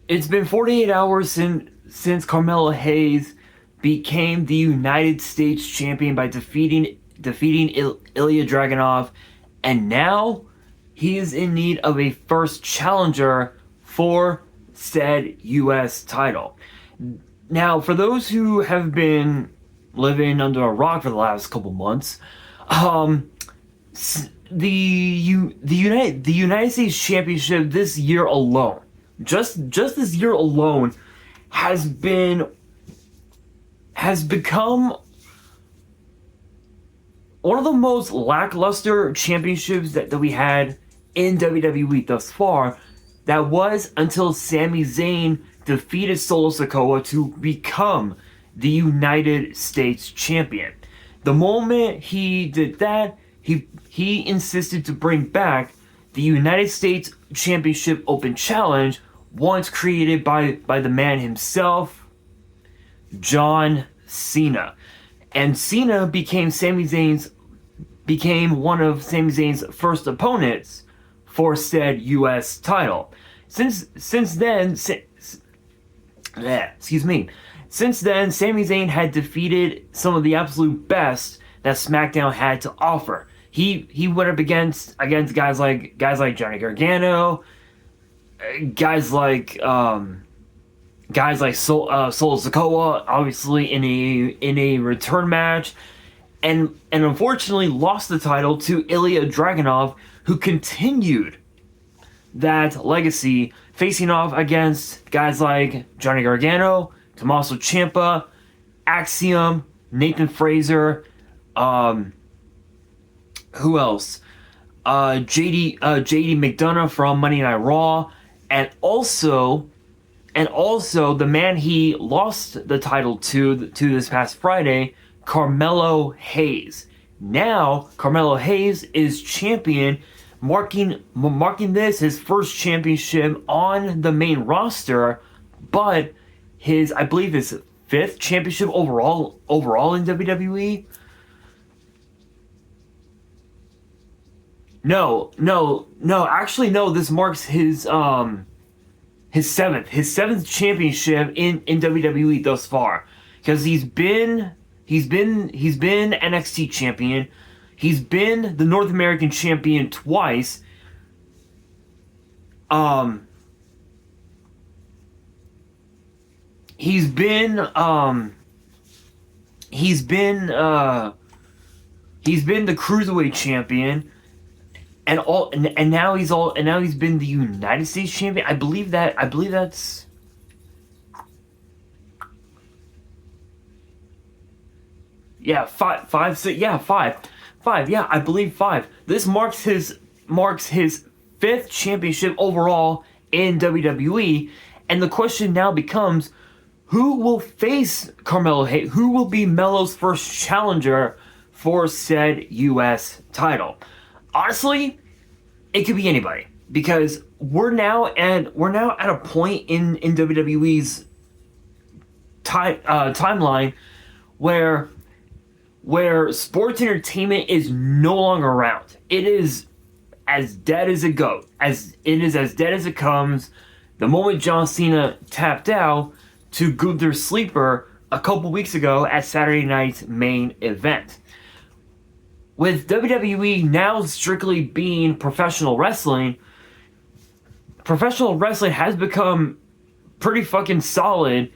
It's been 48 hours since Carmelo Hayes became the United States champion by defeating Ilya Dragunov, and now he is in need of a first challenger for said U.S. title. Now, for those who have been living under a rock for the last couple months, the United States Championship this year alone, just this year alone, has become one of the most lackluster championships that we had in WWE thus far. That was until Sami Zayn defeated Solo Sikoa to become the United States champion. The moment he did that, he insisted to bring back the United States Championship Open Challenge, once created by the man himself, John Cena. And Cena became one of Sami Zayn's first opponents for said U.S. title. Since then, Sami Zayn had defeated some of the absolute best that SmackDown had to offer. He went up against guys like Johnny Gargano, guys like Solo Sikoa, obviously in a return match, and unfortunately lost the title to Ilya Dragunov, who continued that legacy, facing off against guys like Johnny Gargano, Tommaso Ciampa, Axiom, Nathan Fraser, who else? JD McDonough from Monday Night Raw, and also the man he lost the title to this past Friday, Carmelo Hayes. Now Carmelo Hayes is champion, marking this his first championship on the main roster, but I believe his fifth championship overall in WWE. No. Actually, no. This marks his seventh championship in WWE thus far, because he's been NXT champion, he's been the North American champion twice. He's been the cruiserweight champion. And now he's been the United States champion. I believe that's five. Yeah, I believe five. This marks his fifth championship overall in WWE, and the question now becomes, who will face Carmelo Hayes? Who will be Melo's first challenger for said U.S. title? Honestly, it could be anybody, because we're now at a point in WWE's timeline where sports entertainment is no longer around. It is as dead as it goes. As dead as it comes. The moment John Cena tapped out to Gunther Sleeper a couple weeks ago at Saturday night's main event. With WWE now strictly being professional wrestling has become pretty fucking solid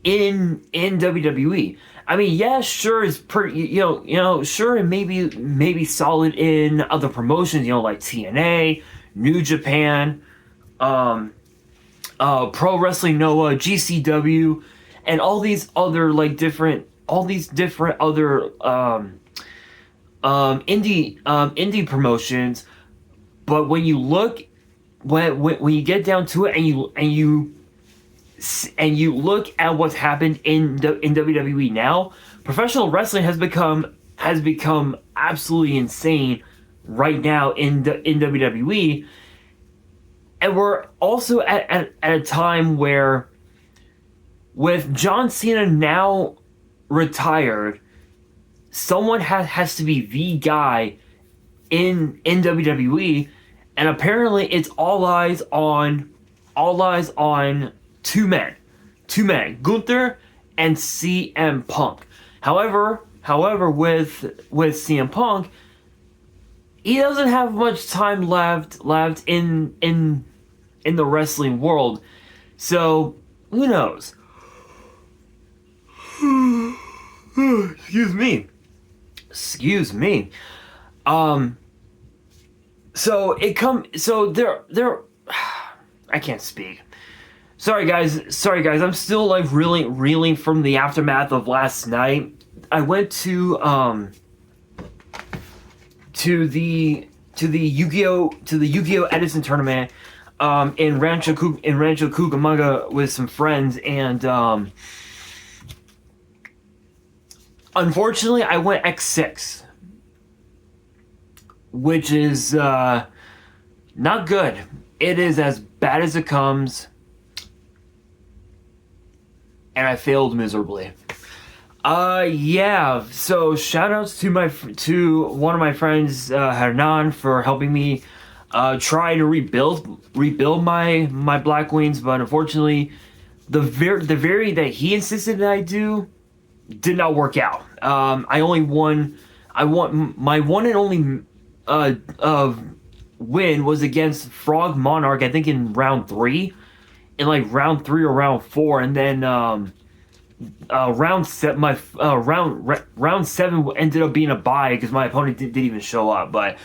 in WWE. I mean, yeah, sure, it's pretty, sure, it maybe solid in other promotions, like TNA, New Japan, Pro Wrestling Noah, GCW, and all these other different other indie promotions. But when you look, when you get down to it, and you look at what's happened in WWE now, professional wrestling has become absolutely insane right now in WWE. And we're also at a time where, with John Cena now retired, someone has to be the guy in WWE, and apparently it's all eyes on all eyes on two men, Gunther and CM Punk. However, with CM Punk, he doesn't have much time left in the wrestling world. So who knows? Excuse me. So there. I can't speak. Sorry guys. I'm still like reeling from the aftermath of last night. I went to the Yu-Gi-Oh Edison tournament in Rancho Cucamonga with some friends, and unfortunately I went X6, which is not good. It is as bad as it comes, and I failed miserably. Yeah. So shoutouts to one of my friends, Hernan, for helping me try to rebuild my Black Wings, but unfortunately, the very that he insisted that I do did not work out. I won my one and only win was against Frog Monarch, I think in round 3, or round 4, and then round 7 ended up being a bye because my opponent didn't even show up. But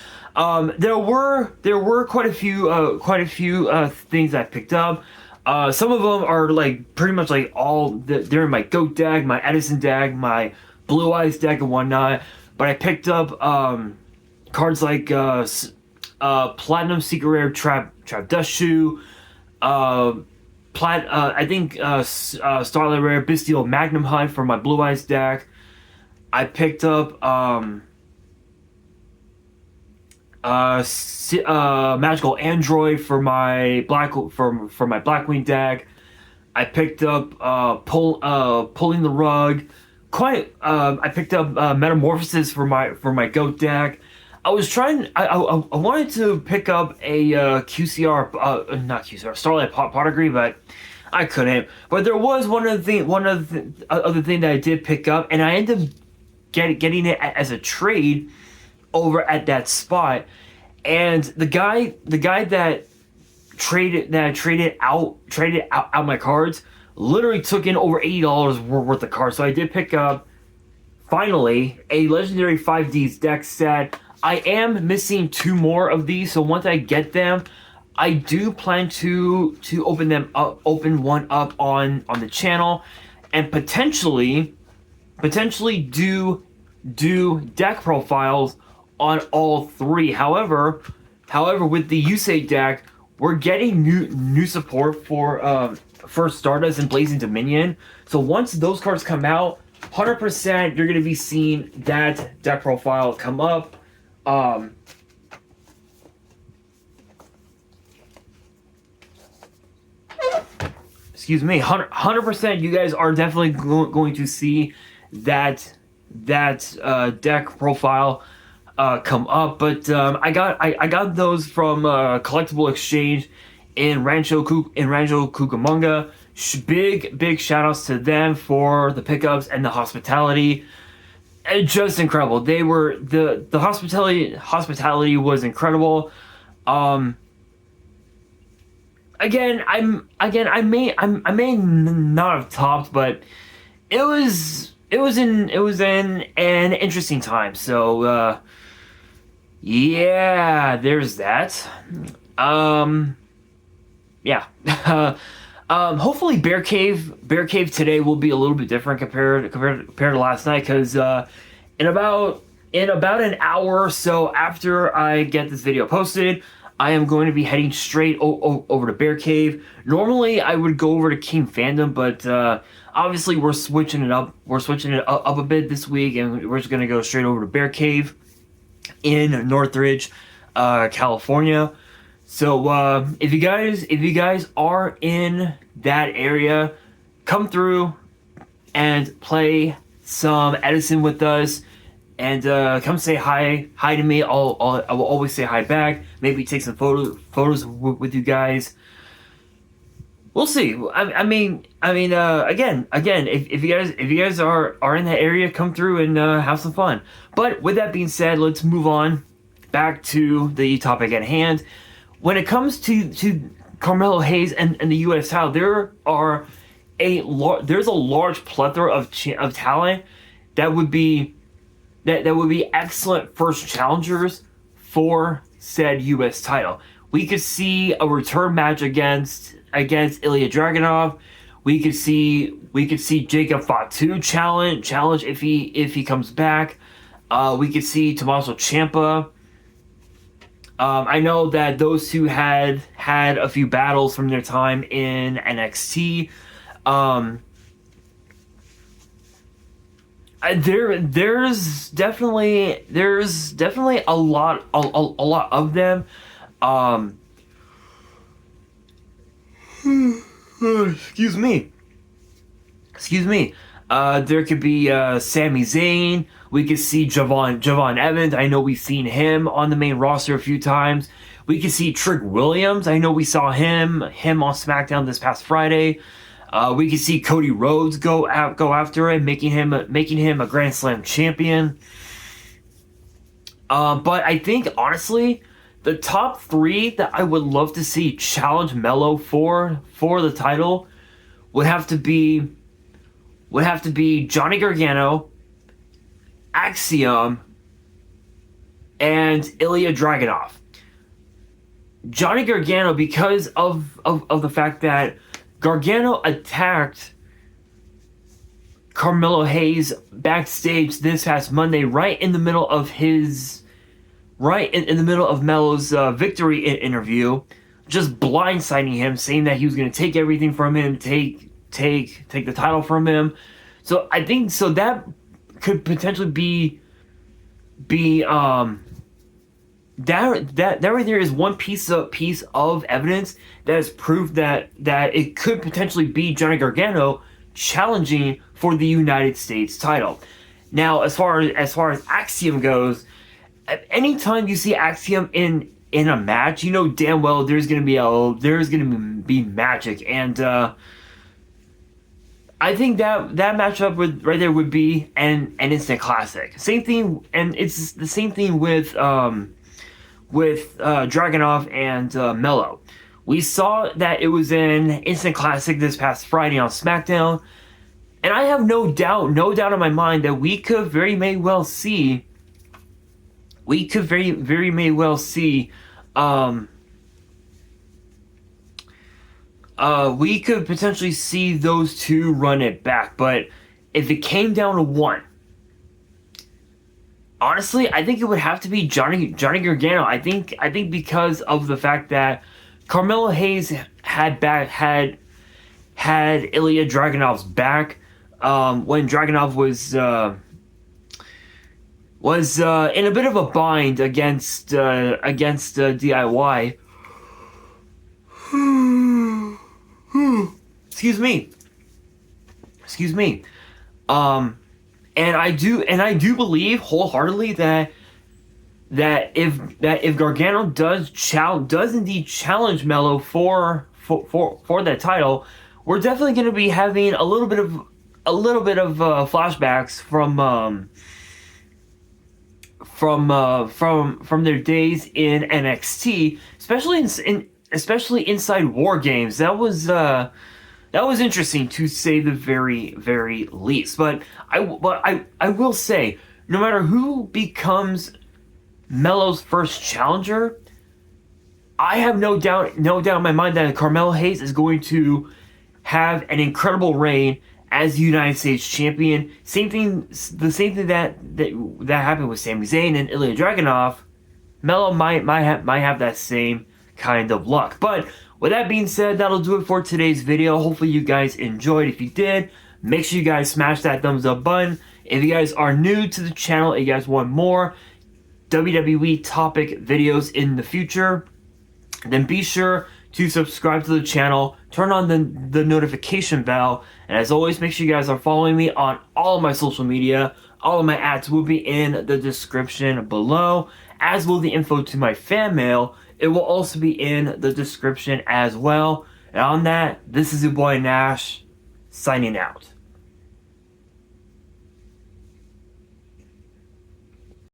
there were quite a few things I picked up. Some of them are like pretty much like they're in my Goat deck, my Edison deck, my Blue Eyes deck, and whatnot. But I picked up cards like Platinum Secret Rare Trap Dust Shoe, I think Starlight Rare Bestial Magnum Hunt for my Blue Eyes deck. I picked up Magical Android for my Blackwing deck. I picked up Pulling the Rug. I picked up Metamorphosis for my Goat deck. I wanted to pick up a not QCR, Starlight Pottery, but I couldn't. But there was one other thing that I did pick up, and I ended up getting it as a trade over at that spot. And the guy that traded out my cards literally took in over $80 worth of cards. So I did pick up finally a Legendary 5Ds deck set. I am missing 2 more of these, so once I get them, I do plan to open one up on the channel, and potentially do deck profiles on all 3. However, with the Yusei deck, we're getting new support for Stardust and Blazing Dominion. So once those cards come out, 100% you're going to be seeing that deck profile come up. Excuse me, 100% you guys are definitely going to see that deck profile come up. But I got those from Collectible Exchange in Rancho Cucamonga. Big shout outs to them for the pickups and the hospitality. Just incredible. They were the hospitality was incredible. Again, I may not have topped, but it was an interesting time. So yeah, there's that. Yeah. Hopefully Bear Cave today will be a little bit different compared to last night, because in about an hour or so after I get this video posted, I am going to be heading straight over to Bear Cave. Normally I would go over to King Fandom, but obviously we're switching it up. We're switching it up a bit this week, and we're just going to go straight over to Bear Cave in Northridge, California. So if you guys are in that area, come through and play some Edison with us, and come say hi to me. I will always say hi back. Maybe take some photos with you guys. We'll see. Again, if you guys are in that area, come through and have some fun. But with that being said, let's move on back to the topic at hand. When it comes to Carmelo Hayes and the U.S. title, there's a large plethora of talent that would be excellent first challengers for said U.S. title. We could see a return match against Ilya Dragunov. We could see Jacob Fatu challenge if he comes back. We could see Tommaso Ciampa. I know that those two had a few battles from their time in NXT. There's definitely a lot of them. Excuse me. There could be Sami Zayn. We could see Javon Evans. I know we've seen him on the main roster a few times. We could see Trick Williams. I know we saw him on SmackDown this past Friday. We could see Cody Rhodes go after it, making him a Grand Slam champion. But I think honestly, the top three that I would love to see challenge Melo for the title would have to be Johnny Gargano, Axiom, and Ilya Dragunov. Johnny Gargano, because of the fact that Gargano attacked Carmelo Hayes backstage this past Monday, right in the middle of Melo's victory interview, just blindsiding him, saying that he was going to take everything from him, take the title from him. So I think that could potentially be that right there is one piece of evidence that has proved that it could potentially be Johnny Gargano challenging for the United States title. Now, as far as Axiom goes, anytime you see Axiom in a match, you know damn well there's gonna be magic, and I think that matchup right there would be an instant classic. Same thing, and it's the same thing with Dragunov and Melo. We saw that it was an instant classic this past Friday on SmackDown, and I have no doubt in my mind that we could very may well see we could potentially see those two run it back. But if it came down to one, honestly, I think it would have to be Johnny Gargano. I think because of the fact that Carmelo Hayes had Ilya Dragunov's back when Dragunov was in a bit of a bind against DIY. Excuse me. And I do believe wholeheartedly that if Gargano does indeed challenge Melo for that title, we're definitely going to be having a little bit of flashbacks from their days in NXT, especially inside War Games. That was interesting, to say the very, very least. But I will say, no matter who becomes Melo's first challenger, I have no doubt in my mind that Carmelo Hayes is going to have an incredible reign as United States champion. The same thing that happened with Sami Zayn and Ilya Dragunov. Melo might have that same kind of luck. But with that being said, that'll do it for today's video. Hopefully you guys enjoyed. If you did, make sure you guys smash that thumbs up button. If you guys are new to the channel and you guys want more WWE topic videos in the future, then be sure to subscribe to the channel, turn on the notification bell, and as always, make sure you guys are following me on all of my social media. All of my ads will be in the description below, as will the info to my fan mail. It will also be in the description as well. And on that, this is your boy Nash, signing out.